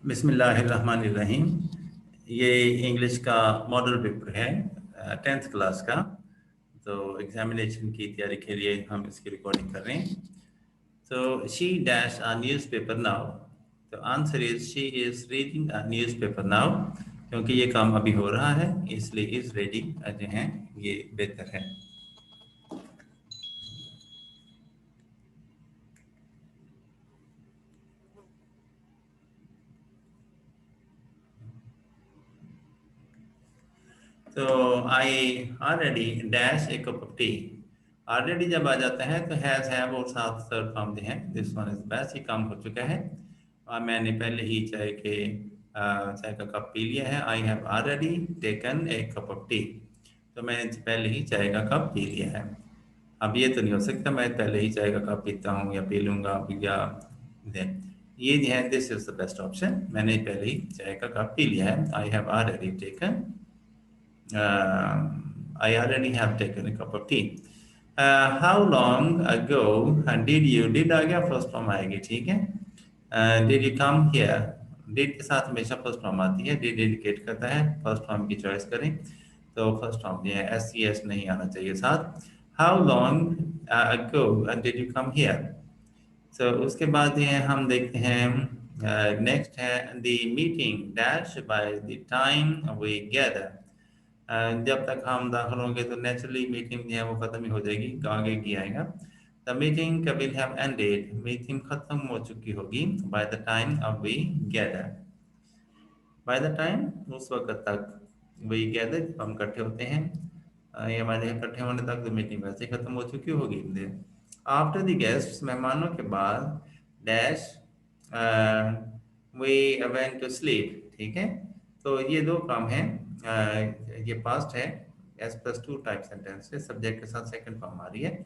बिस्मिल्लाहिर्रहमानिर्रहीम। ये इंग्लिश का मॉडल पेपर है 10th क्लास का। तो एग्जामिनेशन की तैयारी के लिए हम इसकी रिकॉर्डिंग कर रहे हैं। तो she dash a newspaper now. तो answer is she is reading a newspaper now, क्योंकि ये काम अभी हो रहा है इसलिए इज रीडिंग जो है ये बेहतर है। तो I already dash A cup of T. Already जब आ जाता है तो हैज हैव और साथ थर्ड फॉर्म दे हैं। दिस वन इज बेस्ट, ये काम हो चुका है और मैंने पहले ही चाय का कप पी लिया है। I have already taken a cup of T. तो मैंने पहले ही चाय का कप पी लिया है। अब ये तो नहीं हो सकता मैं पहले ही चाय का कप पीता हूँ या पी लूँगा या ये है। This is the best option. मैंने पहले ही चाय का कप पी लिया है। I have already taken I already have taken a cup of tea. How long ago did you did आ गया फर्स्ट फॉर्म आएगी, ठीक है। Did you come here? Did के साथ हमेशा फर्स्ट फॉर्म आती है। Did इंडिकेट करता है फर्स्ट फॉर्म की चॉइस करें। तो फर्स्ट फॉर्म ये है, SES नहीं आना चाहिए साथ। How long ago did you come here? So उसके बाद ये हम देखते हैं नेक्स्ट है the meeting dash by the time we gather। जब तक हम दाखिल होंगे तो नेचुरली मीटिंग जो है वो खत्म ही हो जाएगी, आगे की आएगा। The meeting will have ended. Meeting खत्म हो चुकी होगी by the time of we gather. By the time उस वक्त तक, वी गैदर हम इकट्ठे होते हैं, ये हमारे इकट्ठे होने तक तो मीटिंग वैसे ही खत्म हो चुकी होगी। आफ्टर द गेस्ट, मेहमानों के बाद, dash we went to sleep, ठीक है। तो ये दो काम हैं। ये पास्ट है, S plus two type sentence है, सब्जेक्ट के साथ सेकंड फॉर्म आ रही है।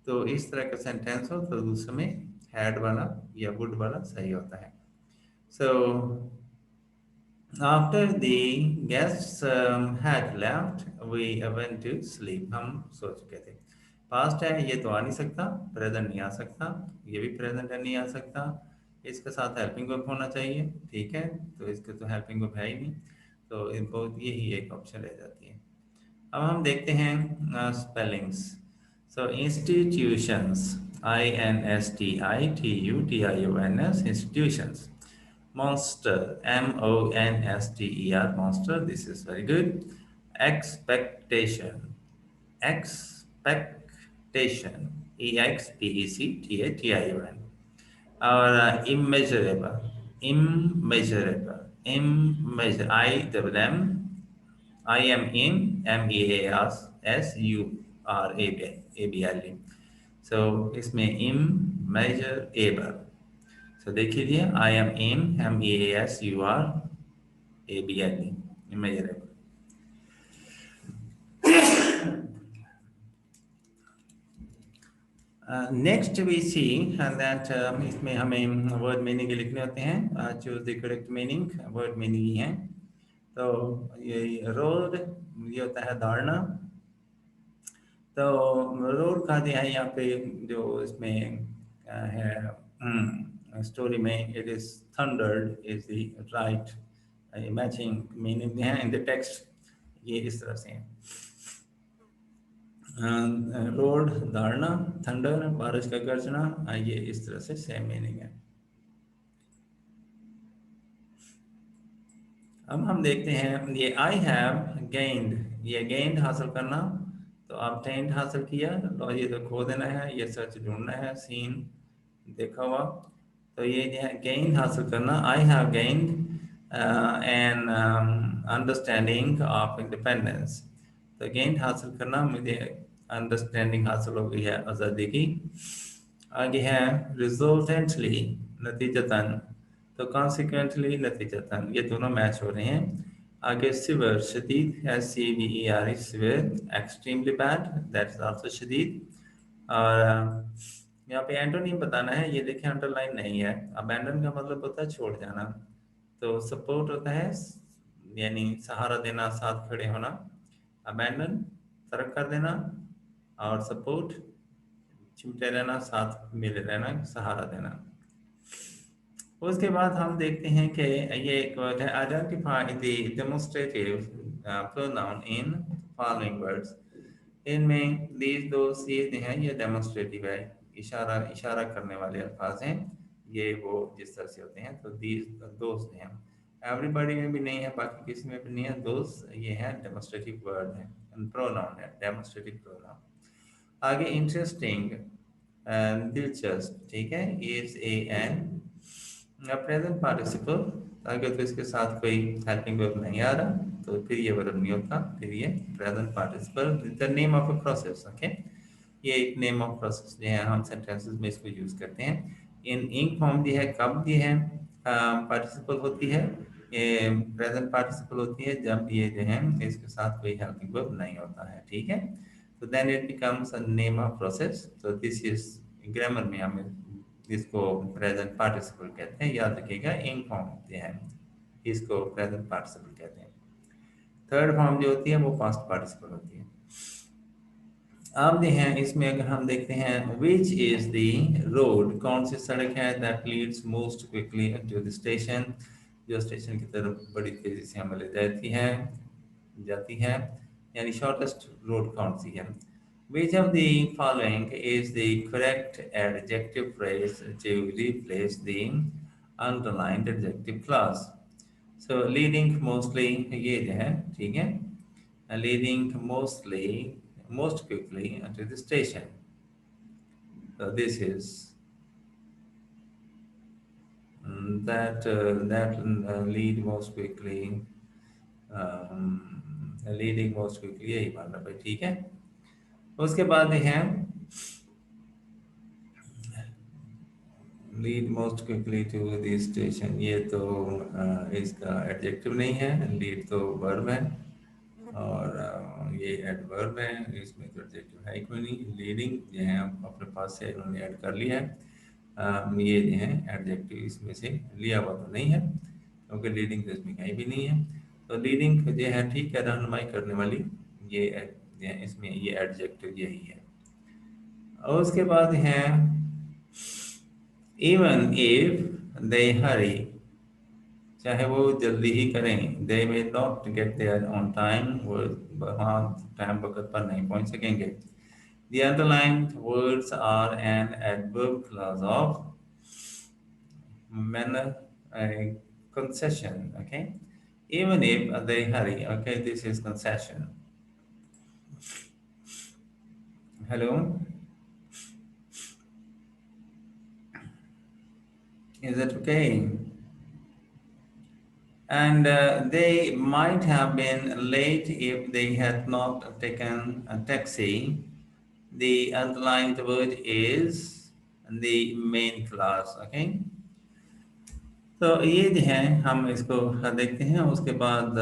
तो इस तरह का सेंटेंस हो तो दूसरे में हैड वाला या वुड वाला सही होता है। So after the guests had left we went to sleep. हम सो चुके थे। पास्ट है, ये तो आ नहीं सकता, प्रेजेंट नहीं आ सकता, ये भी प्रेजेंट है नहीं आ सकता। इसके साथ हेल्पिंग वर्ब होना चाहिए, ठीक है। तो इसके तो हेल्पिंग वर्ब है ही नहीं, तो इनको यही एक ऑप्शन रह जाती है। अब हम देखते हैं spellings. So institutions, INSTITUTIONS, institutions. Monster, MONSTER, monster. This is very good. Expectation, expectation, EXPECTATION. और immeasurable, immeasurable, immeasurable, I am in, MEASURABLE. So इसमें immeasurable। So देखिए I am in, MEASURABLE, immeasurable। Next we see that इसमें हमें word meaning लिखने होते हैं। Choose the correct meaning, word meaning ही है। तो ये रोड ये होता है धारणा। तो रोड का दिया है यहाँ पे जो इसमें है स्टोरी में, it is thundered is the right matching meaning है इन द टेक्स्ट। ये इस तरह से है। रोड धारणा, थंडर बारिश का गर्जना, ये इस तरह से सेम मीनिंग है। अब हम देखते हैं ये आई हैव गेन्ड, ये गेन्ड हासिल करना। तो ऑब्टेन्ड हासिल किया, तो ये तो खो देना है, ये सच ढूंढना है, सीन देखा हुआ। तो ये जो है गेन्ड हासिल करना, I have gained an understanding of independence. तो गेन्ड हासिल करना, मुझे अंडरस्टैंडिंग हासिल हो गई है आज़ादी की। आगे है रिजल्टेंटली, नतीजतन। तो कॉन्सिक्वेंटली, नतीजतन, ये दोनों मैच हो रहे हैं। आगे सिवर, शदीद, SEVER, sever. Extremely bad, that is also शदीद। और यहाँ पे एंटोनिम बताना है, ये देखें अंडरलाइन नहीं है। अबैंडन का मतलब होता है छोड़ जाना। तो सपोर्ट होता है यानी सहारा देना, साथ खड़े होना। अबैंडन तर्क कर देना, और सपोर्ट चिमटे रहना, साथ मिले रहना, सहारा देना। उसके बाद हम देखते हैं कि ये एक वर्ड है, identify the demonstrative pronoun in following words. इनमें दीज दो चीज हैं, ये डेमोस्ट्रेटिव है, इशारा इशारा करने वाले अल्फाज हैं, ये वो जिस तरह से होते हैं। तो दीज दोस्त हैं, एवरीबॉडी में भी नहीं है, बाकी किसी में भी नहीं है, दोस्त ये है डेमोस्ट्रेटिव वर्ड है, प्रोनाउन है, डेमोस्ट्रेटिव प्रोनाउन। आगे इंटरेस्टिंग, दिलचस्प, ठीक है, is a an present participle. अगर तो इसके साथ कोई हेल्पिंग वर्ब नहीं आ रहा तो फिर ये वर्ब नहीं होता, फिर ये present participle, the name of a process. Okay, ये एक नेम ऑफ प्रोसेस जो है, हम सेंटेंसेस में इसको यूज करते हैं। इन इंक फॉर्म दी है, कब दी है, पार्टिसिपल होती है, ये प्रेजेंट पार्टिसिपल होती है जब ये जो है इसके साथ कोई हेल्पिंग वर्ब नहीं होता है, ठीक है। तो then it becomes a name of process. तो दिस इज ग्रामर में हम इसको प्रेजेंट पार्टिसिपल कहते हैं, याद रखिएगा, इन फॉर्म होते हैं, इसको प्रेजेंट पार्टिसिपल कहते हैं। थर्ड फॉर्म जो होती है वो पास्ट पार्टिसिपल होती है। अब जो है इसमें अगर हम देखते हैं, विच इज द रोड, कौन सी सड़क है, that leads most quickly to the station, जो स्टेशन की तरफ बड़ी तेजी से हमें ले जाती है, यानी शॉर्टेस्ट रोड कौन सी है। Which of the following is the correct adjective phrase to replace the underlined adjective clause? So leading mostly ये जो है, ठीक है, leading mostly, most quickly to the station. So this is that lead most quickly, leading most quickly, यही मान लो भाई, ठीक है। उसके बाद है lead most quickly to the station, ये तो इसका एडजेक्टिव नहीं है, लीड तो वर्ब है, और ये एडवर्ब है, इसमें तो एडजेक्टिव है कोई नहीं। लीडिंग जो है अपने पास से उन्होंने ऐड कर लिया है, ये जो है एडजेक्टिव इसमें से लिया हुआ तो नहीं है, क्योंकि लीडिंग तो इसमें कहीं भी नहीं है। तो लीडिंग जो है, ठीक है, रहनुमाई करने वाली, ये इसमें ये एडजेक्टिव यही है। और उसके बाद है इवन इफ दे हरी, चाहे वो जल्दी ही करें, they may not get there on time, वो वहाँ टाइम वक्त पर नहीं पहुंच सकेंगे। The underlined words are an adverb clause of manner, a concession, okay? Even if they hurry, okay, this is concession. Hello? Is that okay? And they might have been late if they had not taken a taxi. The underlined word is the main clause, okay? तो ये जो है हम इसको देखते हैं। उसके बाद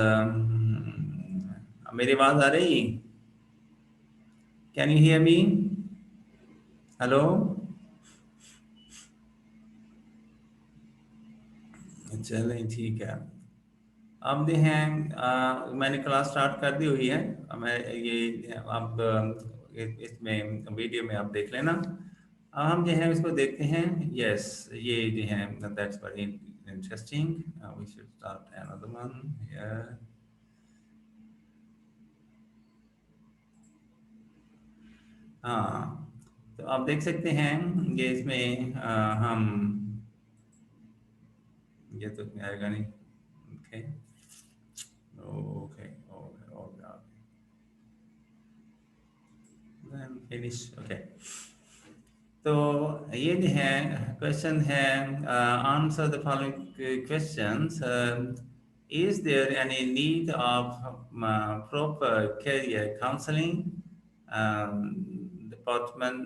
मेरी आवाज आ रही, can you hear me? Hello, चलें ठीक है। अब जो है मैंने क्लास स्टार्ट कर दी हुई है, मैं ये अब इसमें वीडियो में आप देख लेना। हम जो है इसको देखते हैं। यस, ये जो है that's very interesting, we should start another one. हाँ, तो आप देख सकते हैं ये इसमें हम, ये तो इसमें आएगा नहीं, okay okay okay okay, then finish, okay. तो ये जो है क्वेश्चन है, answer the following questions. Is there any need of proper career counselling department,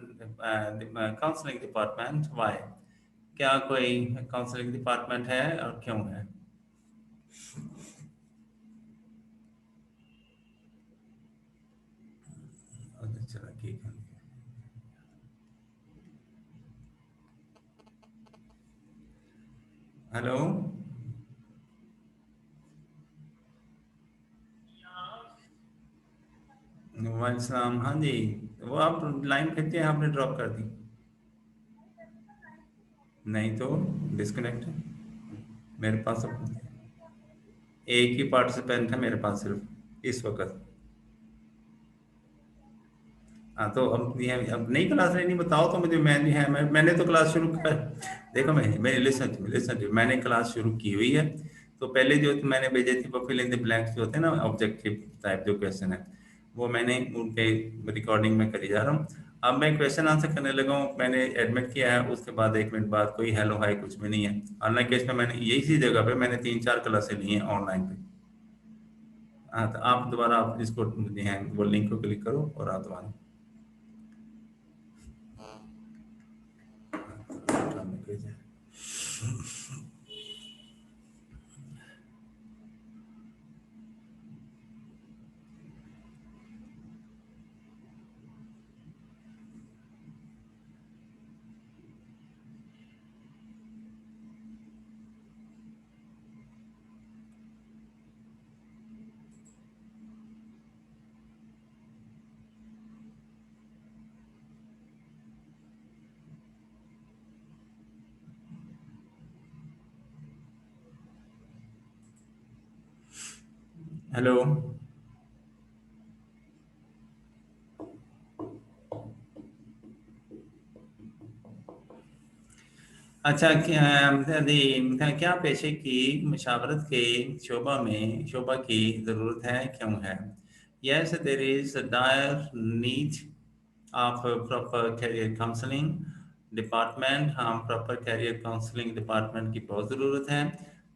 counselling department, why? क्या कोई काउंसलिंग डिपार्टमेंट है और क्यों है? चलो ठीक है। हेलो, वालेकुम सलाम, हाँ जी। वो आप लाइन कट आपने ड्रॉप कर दी? नहीं तो डिस्कनेक्ट है। मेरे पास एक ही पार्टिसिपेंट है मेरे पास सिर्फ इस वक्त। हाँ तो अब नई क्लास लेनी बताओ तो मुझे। मैंने तो क्लास शुरू कर। देखो मैंने लिसन टू मैंने क्लास शुरू की हुई है। तो पहले जो मैंने भेजे थे वो फिल इन द ब्लैंक्स जो होते हैं ना, ऑब्जेक्टिव टाइप जो क्वेश्चन है, वो मैंने उनके रिकॉर्डिंग में करी जा रहा हूँ। अब मैं क्वेश्चन आंसर करने लगा हूँ, मैंने एडमिट किया है, उसके बाद 1 मिनट बाद कोई हेलो हाय कुछ भी नहीं है। ऑनलाइन केस में मैंने यही सी जगह पे मैंने 3-4 क्लासें ली हैं ऑनलाइन पे। हाँ तो आप दोबारा आप इसको जो है वो लिंक को क्लिक करो और आप दोबारा। हेलो। अच्छा क्या पेशे की मशावरत के शोबा की ज़रूरत है, क्यों है? Yes, there is a dire need of proper career counselling department. हम प्रॉपर कैरियर काउंसलिंग डिपार्टमेंट की बहुत ज़रूरत है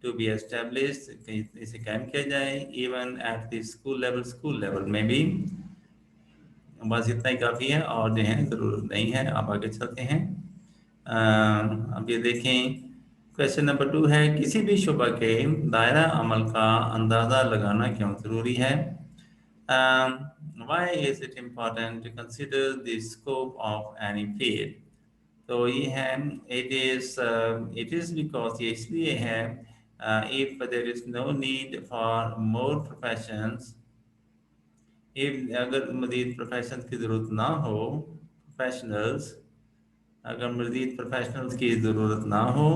टू बी एस्टेब्लिश। इसे कायम किया जाए even at the school level में भी। बस इतना ही काफ़ी है और जो है ज़रूरत नहीं है। आप आगे चलते हैं। अब ये देखें, क्वेश्चन नंबर 2 है, किसी भी शुबा के दायरा अमल का अंदाज़ा लगाना क्यों ज़रूरी है? Why is it important to consider the scope of any field? तो ये है, इट इज़ बिकॉज, ये इसलिए है, if there is no need for more professions, अगर मजीद प्रोफेशन की ज़रूरत ना हो, प्रोफेशनल्स, अगर मजीद प्रोफेशनल्स की ज़रूरत ना हो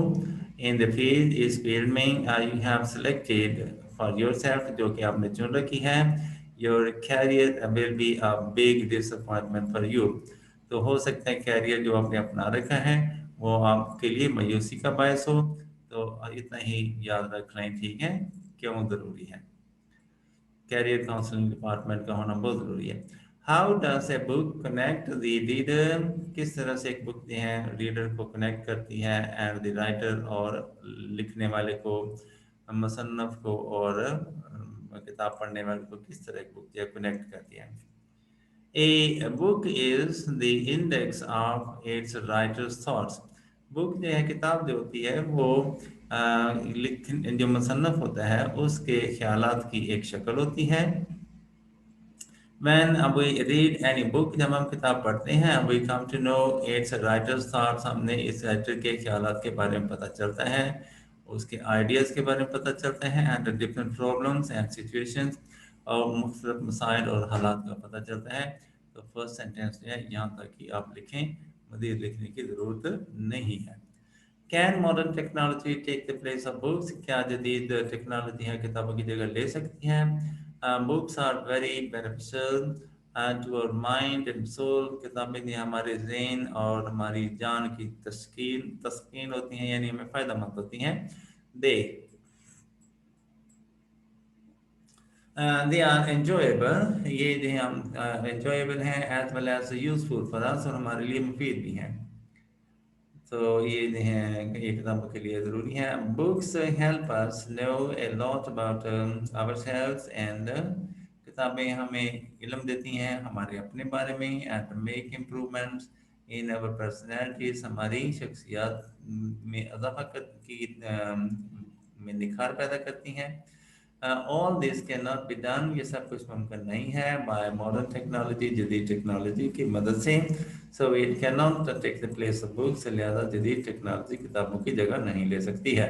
इन द फील्ड, इस फील्ड में you have selected for yourself, जो कि आपने चुन रखी है, your career will be a big disappointment for you. तो हो सकता है कैरियर जो आपने अपना रखा है वो आपके लिए मायूसी का बायस हो। तो इतना ही याद रख लें, ठीक है, क्यों ज़रूरी है। कैरियर काउंसलिंग डिपार्टमेंट का होना बहुत ज़रूरी है। How does a book connect the reader? किस तरह से एक बुक जो है रीडर को कनेक्ट करती है एंड द राइटर, और लिखने वाले को, मुसन्नफ को, और किताब पढ़ने वाले को किस तरह एक बुक जो है कनेक्ट करती है? A book is the index of its writer's thoughts. Book जो है, किताब जो होती है वो लिख जो मुसन्नफ होता है उसके ख्यालात की एक शक्ल होती है। When we read any book, जब हम किताब पढ़ते हैं, we come to know its writer's thoughts, हमने इस राइटर के ख्यालात के बारे में पता चलता है, उसके आइडियाज़ के बारे में पता चलता है, and different problems and situations, और मुख्तलिफ मसाइल और हालात का पता चलता है। तो फर्स्ट सेंटेंस जो है यहाँ तक कि आप लिखें, मज़ीद लिखने की ज़रूरत नहीं है। Can modern technology tech the place of books? क्या जदीद टेक्नोलॉजी है किताबों की जगह ले सकती हैं? Books are very beneficial to our mind and soul. किताबें जो हमारे जहन और हमारी जान की तस्कीन होती हैं, यानी हमें फ़ायदा मंद होती हैं। दे दे आर एंजॉयबल, ये जो हम एंजॉयबल हैं, as well as useful for us, और हमारे लिए मुफीद भी हैं। तो ये जो है ये किताबों के लिए ज़रूरी है। Books help us know a lot about ourselves and, किताबें हमें इल्म देती हैं हमारे अपने बारे में, and make improvements in our personalities, हमारी शख्सियात में इजाफा में निखार पैदा करती हैं। All this can not be done, ये सब कुछ मुमकिन नहीं है, बाय मॉडर्न टेक्नोलॉजी, जदीद टेक्नोलॉजी की मदद से। So it can not take the place of books, लिहाजा जदीद टेक्नोलॉजी किताबों की जगह नहीं ले सकती है।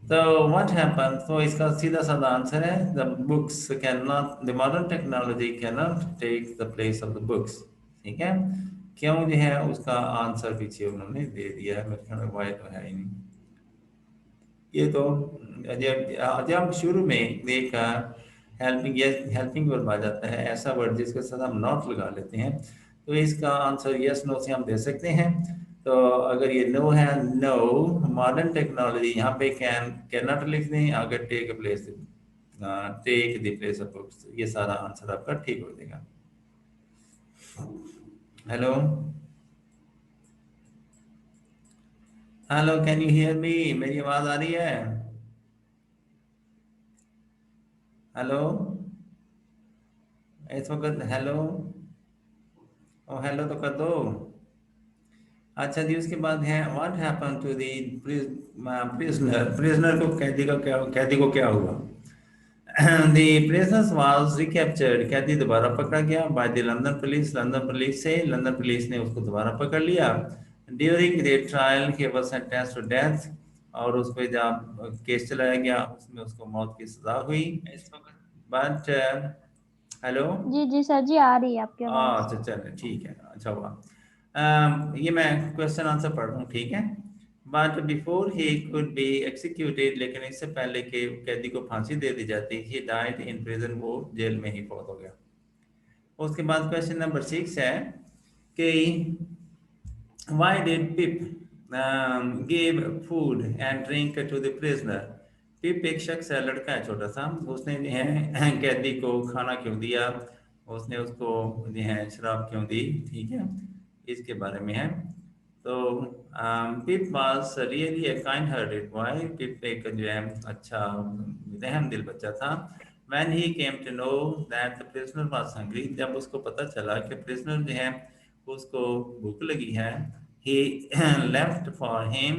तो व्हाट हैपन, तो इसका सीधा साधा आंसर है, the books can not, the modern technology can not take the place of the books. ठीक है, क्यों जो है, उसका आंसर पीछे उन्होंने दे दिया है, मेरे ख्याल में वाई तो है ही नहीं। ये तो जब जब शुरू में एक हेल्पिंग वर्ब आ जाता है, ऐसा वर्ड जिसके साथ हम नॉट लगा लेते हैं, तो इसका आंसर यस नो से हम दे सकते हैं। तो अगर ये नो है, नो मॉडर्न टेक्नोलॉजी, यहाँ पे कैन नॉट लिख दें, अगर take place, take the place of books, ये सारा आंसर आपका ठीक हो जाएगा। Hello hello, can you hear me? मेरी आवाज आ रही है? हेलो, इस वक्त हेलो, ओ हेलो तो कर दो। अच्छा जी, उसके बाद है what happen to the prisoner, prisoner को कैदी को क्या हुआ? The prisoner was recaptured, कैदी दोबारा पकड़ा गया by the London police, London police से, लंदन पुलिस ने उसको दोबारा पकड़ लिया। During the trial he was sentenced to death, और उस पे जब केस चलाया गया उसमें उसको मौत की सजा हुई। बट हेलो, जी जी सर जी, आ रही है आपकी आवाज। अच्छा चलो ठीक है, अच्छा हुआ। ये मैं क्वेश्चन आंसर पढ़ रहा हूँ, ठीक है। But before he could be executed, लेकिन इससे पहले कि कैदी को फांसी दे दी जाती, ही डाइड इन प्रिजन, वो जेल में ही फौत हो गया। उसके बाद क्वेश्चन नंबर 6 है कि why did Pip give food and drink to the prisoner? पिप एक शख्स है, लड़का है छोटा सा, उसने जो है कैदी को खाना क्यों दिया, उसने उसको जो है शराब क्यों दी, ठीक है, इसके बारे में है। तो Pip was really a kind hearted boy, Pip एक जो है अच्छा रहम दिल बच्चा था। When he came to know that the prisoner was hungry, जब उसको पता चला कि prisoner जो है उसको भूख लगी है, he left for him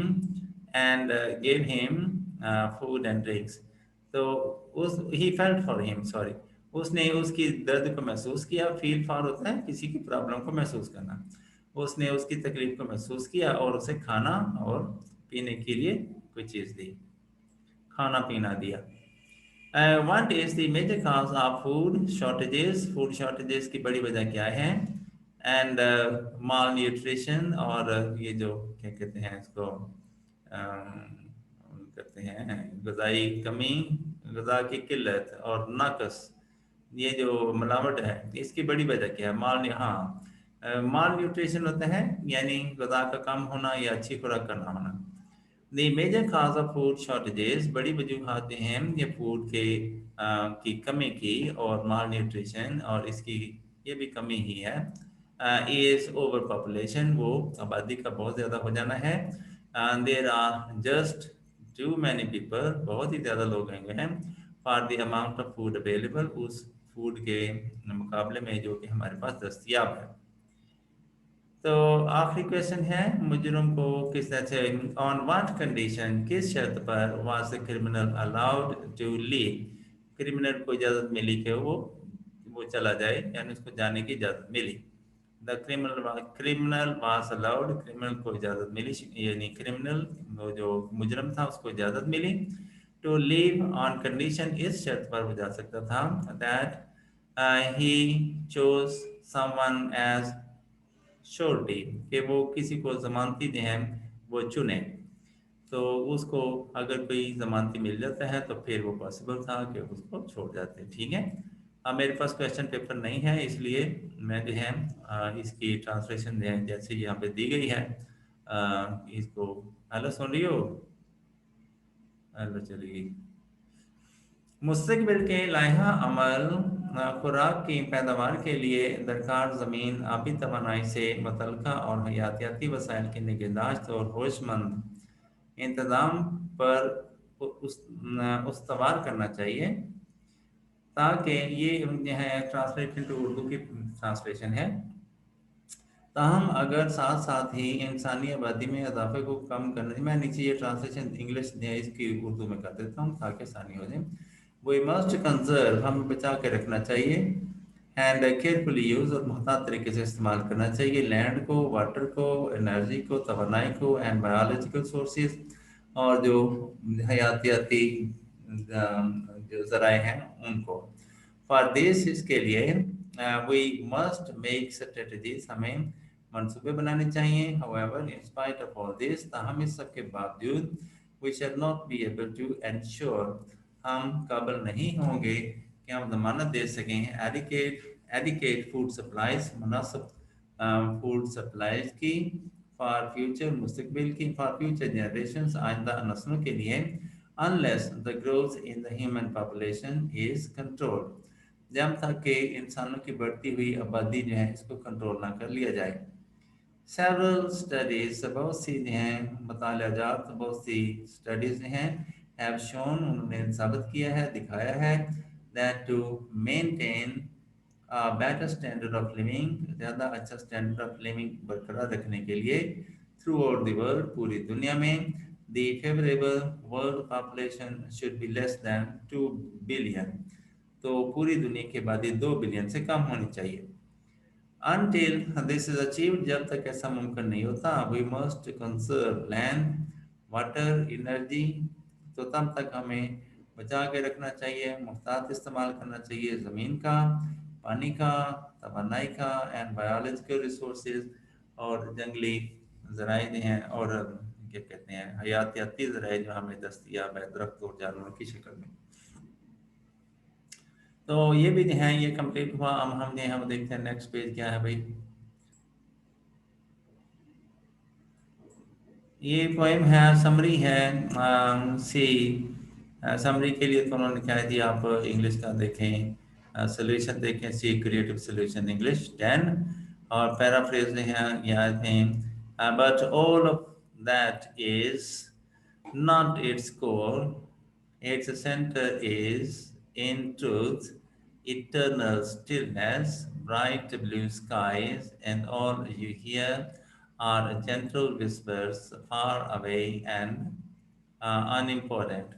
and gave him food and drinks. तो उस he felt for him, sorry, उसने उसकी दर्द को महसूस किया। फील फॉर होता है किसी की प्रॉब्लम को महसूस करना। उसने उसकी तकलीफ को महसूस किया और उसे खाना और पीने के लिए कोई चीज़ दी, खाना पीना दिया। What is the major cause of food shortages, food shortages की बड़ी वजह क्या है? एंड माल न्यूट्रिशन, और ये जो क्या कहते हैं इसको, कहते हैं गजाई कमी, गजा की किल्लत और नाकस, ये जो मिलावट है, इसकी बड़ी वजह क्या है? हाँ, माल न्यूट्रिशन होता है यानी गजा का कम होना या अच्छी खुराक का ना होना। The major cause of food shortages, बड़ी वजूहात हैं ये फूड के की कमी की और माल न्यूट्रिशन, और इसकी ये भी कमी ही है। इज ओवर पॉपुलेशन, वो आबादी का बहुत ज़्यादा हो जाना है। There are just too many people, बहुत ही ज़्यादा लोग हैं for the amount of food available, उस फूड के मुकाबले में जो कि हमारे पास दस्तियाब है। तो आखिरी क्वेश्चन है, मुजरिम को किस तरह से, ऑन व्हाट कंडीशन, किस शर्त पर was the criminal allowed to leave, criminal को इजाजत मिली कि वो चला जाए, यानी उसको जाने की इजाजत मिली। The criminal was allowed, criminal को इजाजत मिली, यानी क्रिमिनल वो जो मुजरिम था उसको इजाजत मिली। टू लीव ऑन कंडीशन, इस शर्त पर वो जा सकता था that he chose someone as surety, कि वो किसी को जमानती दें वो चुने। तो उसको अगर कोई जमानती मिल जाता है तो फिर वो पॉसिबल था कि उसको छोड़ जाते, ठीक है। अब मेरे पास क्वेश्चन पेपर नहीं है, इसलिए मैं जो है इसकी ट्रांसलेशन जैसे यहाँ पे दी गई है, इसको, हेलो सुन रही हो? हेलो चली गई। मुस्तकबिल के लाइहा अमल, खुराक की पैदावार के लिए दरकार ज़मीन, आबी तवानाई से मुतल्लिक़ा और हयातियाती वसाइल की निगहदाश्त और होशमंद इंतज़ाम पर उस्तवार करना चाहिए, ताकि ये जो है ट्रांसलेशन टू उर्दू की ट्रांसलेशन है। ताहम अगर साथ साथ ही इंसानी आबादी में इजाफे को कम करने, मैं नीचे ये ट्रांसलेशन इंग्लिश इसकी उर्दू में कर देता हूँ ताकि आसानी हो जाए। वी मस्ट कंजर्व, हमें बचा के रखना चाहिए, एंड केयरफुली यूज़, और मुहतात तरीके से इस्तेमाल करना चाहिए, लैंड को, वाटर को, एनर्जी को, तवानाई को, एंड बायोलॉजिकल सोर्सेज, और जो हयातियाती जो ज़राए हैं उनको। फॉर दिस, इसके लिए, वी मस्ट मेक स्ट्रेटजीज, हमें मंसूबे बनाने चाहिए। However in spite of all this, ताहम इस सब के बावजूद, we shall not be able to ensure, हम काबिल नहीं होंगे कि हम ज़मानत दे सकें एडिकेट फूड सप्लाईज, मुनासिब फूड सप्लाईज की फॉर फ्यूचर मुस्तकबिल की, फॉर फ्यूचर जनरेशंस, आइंदा नस्लों के लिए, unless the growth in the human population is controlled, जब तक कि इंसानों की बढ़ती हुई आबादी जो है इसको कंट्रोल ना कर लिया जाए। Several studies, बहुत सी जो हैं मतालाजात, बहुत सी स्टडीज हैं, have shown, उन्होंने साबित किया है, दिखाया है, that to maintain a better standard of living, ज़्यादा अच्छा स्टैंडर्ड ऑफ लिविंग बरकरार रखने के लिए throughout the world, पूरी दुनिया में, the favorable world population should be less than 2 billion, तो पूरी दुनिया की आबादी 2 बिलियन से कम होनी चाहिए। Until this is achieved, जब तक ऐसा मुमकिन नहीं होता, we must conserve land, water, energy, तो तब तक हमें बचा के रखना चाहिए, मुफ्तात इस्तेमाल करना चाहिए ज़मीन का, पानी का, तवानाई का, एंड बायोलॉजिकल रिसोर्सेज, और जंगली ज़राए हैं, और क्या कहते हैं हयातियाती ज़राए जो हमें दस्तयाब है दरख्त और जानवरों की शक्ल में। तो ये भी हैं, ये कंप्लीट हुआ। अब हम देखते हैं नेक्स्ट पेज क्या है भाई। ये पोएम है, समरी है, सी समरी के लिए तो उन्होंने क्या दिया, आप इंग्लिश का देखें, सोल्यूशन देखें, सी क्रिएटिव सोल्यूशन इंग्लिश 10, और पैराफ्रेज हैं याद हैं, but all of that is not its core, its center is, in truth, eternal stillness, bright blue skies, and all you hear are gentle whispers far away and unimportant.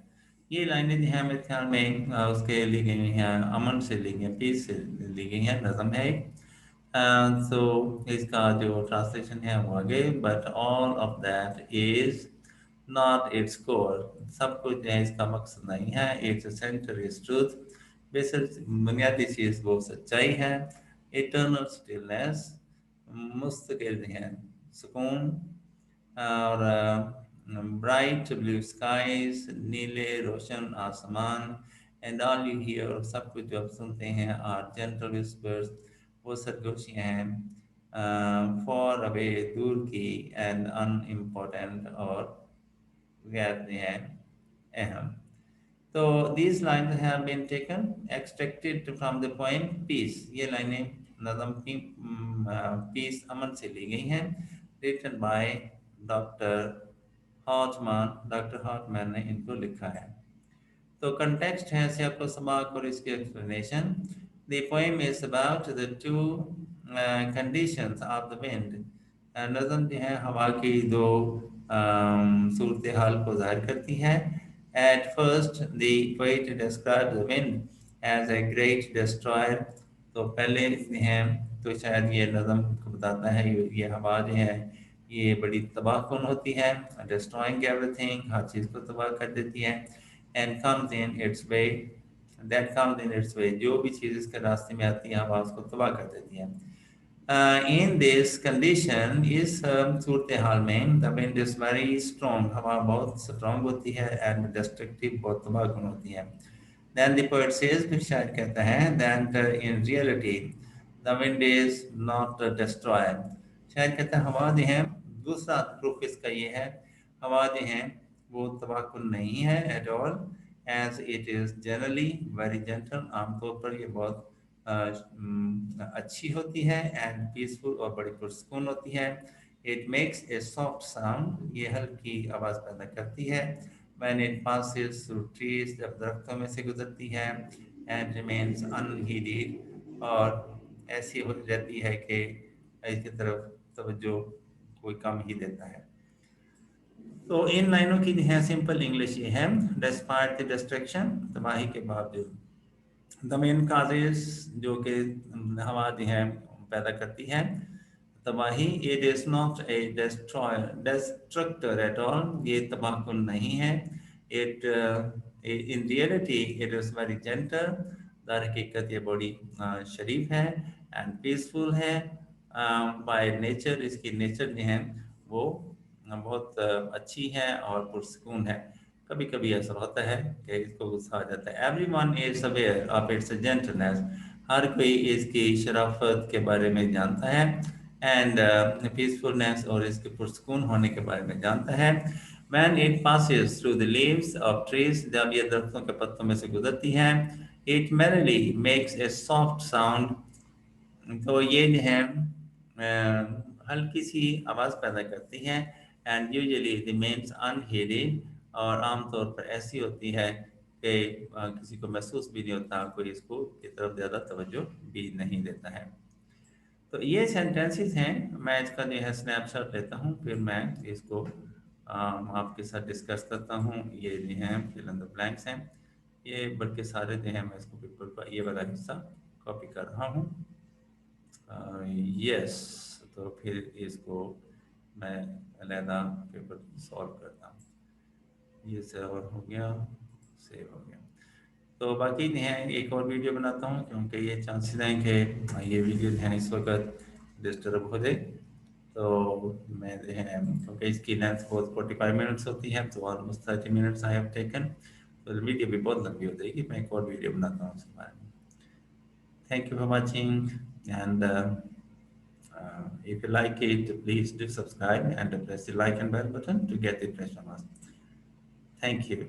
ये लाइनें जो हैं मेरे ख्याल में उसके ली गई हैं, अमन से ली गई हैं, पीस से ली गई हैं, नज़म है। सो इसका जो ट्रांसलेशन है वो आगे, but all of that is not its core, सब कुछ जो है इसका मकसद नहीं है, its centre is truth, basic बुनियादी चीज़ वो सच्चाई है, इटर्नल स्टिलनेस, मुस्तकिल है सुकून, और ब्राइट ब्लू स्काईज, नीले रोशन आसमान, एंड ऑल यू हियर, सब कुछ जो आप सुनते हैं, आर जेंटल विस्पर्स, वो सरगोशियाँ हैं, फॉर अवे, दूर की, एंड अनइम्पोर्टेंट, और गैर हैं अहम। तो these lines have been taken, extracted from the poem Peace, ये लाइनें नज़म की पीस अमन से ली गई हैं, written by डॉक्टर हॉटमैन ने इनको लिखा है। तो कंटेक्स्ट है सियाको सबाक और इसकी explanation. The poem is about the two conditions of the wind, नज़म जो है हवा की दो सूरत हाल को जाहिर करती है। At first the poet describes the wind as a great destroyer, तो पहले हैं तो शायद ये नज़म को बताता है ये हवा जो है ये बड़ी तबाहकुन होती है, डिस्ट्रॉइंग एवरीथिंग, हर चीज़ को तबाह कर देती है, and comes in its way, that comes in its way, जो भी चीज़ इसके रास्ते में आती है हवा उसको तबाह कर देती है। In this condition, इस सूरत हाल में, the wind is very strong, हवा बहुत स्ट्रॉन्ग होती है, and destructive, बहुत तबाहकुन होती है। Then the poet says, फिर शायर कहता है, that in reality the wind is not a destroyer, शायर कहता है हवा जो है, दूसरा प्रूफ इसका ये है, हवा जो है वो तबाहकुन नहीं है at all, as it is generally very gentle, आमतौर पर ये बहुत अच्छी होती है, एंड पीसफुल, और बड़ी पुरसकून होती है। It makes a soft sound, ये हल्की आवाज़ पैदा करती है, when it passes through trees, जब दरख्तों में से गुजरती है, एंड रिमेन्स अनहीडेड, और ऐसी हो जाती है कि इसकी तरफ तवज्जो कोई कम ही देता है। तो इन लाइनों की जो है सिंपल इंग्लिश ये है, डिस्पाइट द डिस्ट्रैक्शन, तबाही के बावजूद, द मेन काजेस, जो कि हवा जो है पैदा करती है तबाही, it is not a destructor at all, ये तबाहकुन नहीं है, it in reality it is very gentle, दर हकीकत ये बड़ी शरीफ है, एंड पीसफुल है, बाय नेचर, इसकी नेचर जो है वो बहुत अच्छी है और पुरसकून है। कभी कभी ऐसा होता है कि इसको गुस्सा आ जाता है। Everyone is aware of its gentleness, हर कोई इसकी शराफत के बारे में जानता है, एंड पीसफुलनेस और इसके पुरसकून होने के बारे में जानता है। When it passes through the leaves of trees, जब ये दरख्तों के पत्तों में से गुजरती है, it merrily makes a soft sound, तो ये जो है हल्की सी आवाज़ पैदा करती हैं, एंड यूजुअली रिमेन्स अनहीडेड, और आमतौर पर ऐसी होती है कि किसी को महसूस भी नहीं होता, कोई इसको की तरफ ज़्यादा तवज्जो भी नहीं देता है। तो ये सेंटेंसेस हैं। मैं इसका जो है स्नैपशॉट लेता हूँ, फिर मैं इसको आपके साथ डिस्कस करता हूँ। ये जो हैं फिल इन द ब्लैंक्स हैं, ये बल्कि सारे जो हैं मैं इसको बिल्कुल ये वाला हिस्सा कॉपी कर रहा हूँ। यस, तो फिर इसको मैं अलहदा पेपर सॉल्व करता हूँ। ये सेव हो गया, सेव हो गया। तो बाकी जो है एक और वीडियो बनाता हूँ, क्योंकि ये चांसेस हैं कि ये वीडियो जो है इस वक्त डिस्टर्ब हो जाए। तो मैं जो है, क्योंकि इसकी लेंथ बहुत 45 मिनट्स होती है, तो almost 30 minutes I have taken, तो वीडियो भी बहुत लंबी हो जाएगी। मैं एक और वीडियो बनाता हूँ उसके बारे में। Thank you for watching, and if you like it, please do subscribe and press the like and bell button to get the fresh from us. Thank you.